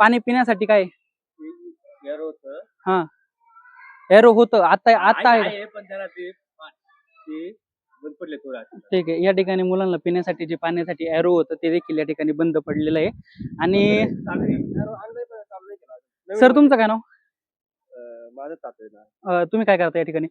पाणी पिण्यासाठी काय एरो होतं. हा एरो होतं आता आता आहे का? आहे पण त्याला ते बंद पडले थोडा. ठीक आहे. या ठिकाणी मुलांना पिण्यासाठी जे पाण्यासाठी एरो होतं ते देखील या ठिकाणी बंद पडलेलं आहे. आणि चालू आहे. एरो आणलंय पण चालू नाही केलं. सर तुमचं काय नाव? माझं चालू आहे ना. तुम्ही काय करता या ठिकाणी?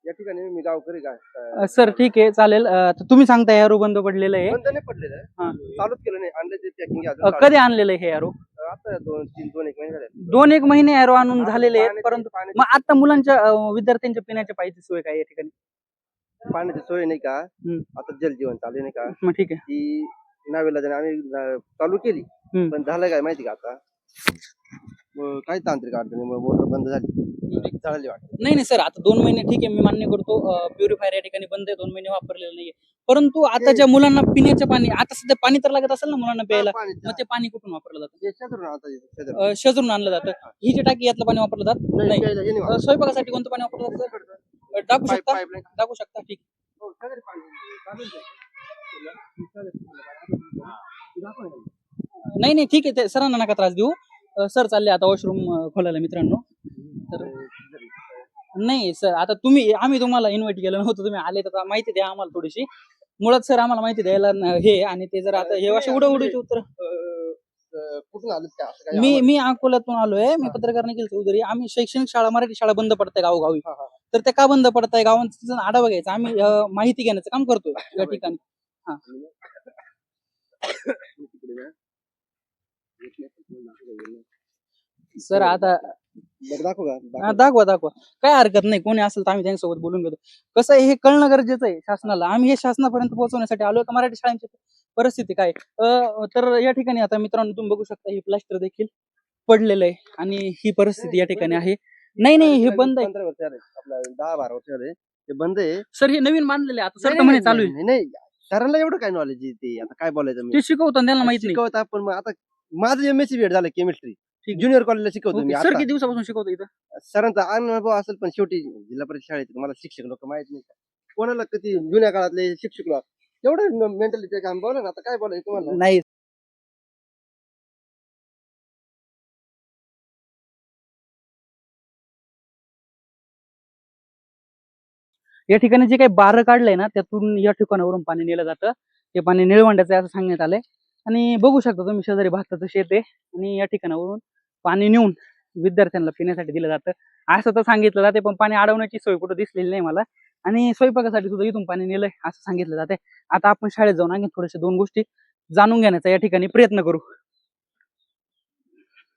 या ठिकाणी मी गावकरी काय सर ठीक आहे चालेल. तर तुम्ही सांगता एरो बंद पडलेलं आहे. बंद नाही पडलेलं आहे. हा. चालूच केलं नाही. आणलं ते पॅकिंग कधी आणलेलं आहे हे एरो? आता 2-1 महिने झाले. 2-1 महिने एरो आणून झालेले आहेत. पाण्याची- परंतु पाण्याची- मग आता मुलांच्या विद्यार्थ्यांच्या पिण्याच्या पाण्याची सोय काय या ठिकाणी? पाण्याची सोय नाही का? हम्म. आता जलजीवन चालू आहे नाही का? मग ठीक आहे. ती नावेला आम्ही चालू केली. हम्म. पण झालं काय माहिती का आता काही तांत्रिक अडचणीमुळे मोटर बंद झाली. जळाली वाटतं. नाही सर आता 2 महिने ठीक आहे मी मान्य करतो. प्युरिफायर या ठिकाणी बंद आहे. 2 महिने वापरलेलं नाहीये. परंतु आताच्या मुलांना पिण्याचं पाणी आता सध्या पाणी तर लागत असेल ना मुलांना प्यायला. पाणी मग ते पाणी कुठून वापरलं जातं? हे शेजारून आता येतं, शेजारून. शेजारून आणलं जातं. ही जी टाकी यातलं पाणी वापरलं जात नाही. प्यायला हे नाही वापरत. स्वयंपाकासाठी कोणतं पाणी वापरलं जातं सर? टाकू शकता पाईपलाईन. टाकू शकता ठीक. हो, शेजारी पाणी चालूच आहे. नाही ठीक आहे. ते सरांना नका त्रास देऊ. सर चालले आता वॉशरूम खोलायला मित्रांनो. तर नाही सर आता आम्ही तुम्हाला इन्व्हाइट केलं नव्हतं. तुम्ही आले तर माहिती द्या आम्हाला थोडीशी. मुळात सर आम्हाला माहिती द्यायला हे आणि ते जर आता हे असे उडवडीचे उत्तर. कुठून आलं का असं काही मी अकोल्यातून आलोय. मी पत्रकार निखिल चौधरी. आम्ही शैक्षणिक शाळा मराठी शाळा बंद पडताय गावोगावी. हा, हा. तर ते का बंद पडताय गावांचा आढावा घ्यायचा. आम्ही माहिती घेण्याचं काम करतो या ठिकाणी. हा सर आता दाखव का? दाखवा काय हरकत नाही. कोणी असेल तर आम्ही त्यांच्यासोबत बोलून घेतो. कसं आहे हे कळणं गरजेचं आहे शासनाला. आम्ही हे शासनापर्यंत पोहोचवण्यासाठी आलोय का मराठी शाळांची परिस्थिती काय. तर या ठिकाणी आता मित्रांनो तुम्ही बघू शकता हे प्लास्टर देखील पडलेलं आहे आणि ही परिस्थिती या ठिकाणी आहे. नाही हे बंद आहे 15 वर्ष आले. आपला 10-12 वर्ष आले. ते बंद आहे. सर. हे नवीन बांधलेले आहे. आता सर तर म्हणे चालू आहे. नाही सरांना एवढं काय नॉलेज आहे ते आता काय बोलायचं मी ते शिकवतो त्यांना माहित नाही. शिकवत आपण मग आता माझं एमएससी बीएड झालं केमिस्ट्री. ज्युनियर कॉलेजला शिकवतो मी. सर आता किती दिवसापासून शिकवतो इथं? सरांचा अनुभव असेल पण शेवटी जिल्हा परिषद शाळेत मला शिक्षक लोक माहित नाही का कोणाला किती जुन्या काळातले शिक्षक लोक तेवढं मेंटॅलिटी काम बोला ना. आता काय बोलायचं तुम्हाला. नाही या ठिकाणी जे काही बारं काढलंय ना त्यातून या ठिकाणावरून पाणी नेलं जातं. ते पाणी निळवंड्याचं असं सांगण्यात आलंय. आणि बघू शकता तुम्ही शेजारी भाताचं शेत आहे आणि या ठिकाणावरून पाणी नेऊन विद्यार्थ्यांना पिण्यासाठी दिलं जातं असं तर सांगितलं जाते. पण पाणी अडवण्याची सोय कुठं दिसलेली नाही मला. आणि स्वयंपाकासाठी सुद्धा इथून पाणी नेलंय असं सांगितलं जाते. आता आपण शाळेत जाऊन आणखी थोडेसे 2 गोष्टी जाणून घेण्याचा या ठिकाणी प्रयत्न करू.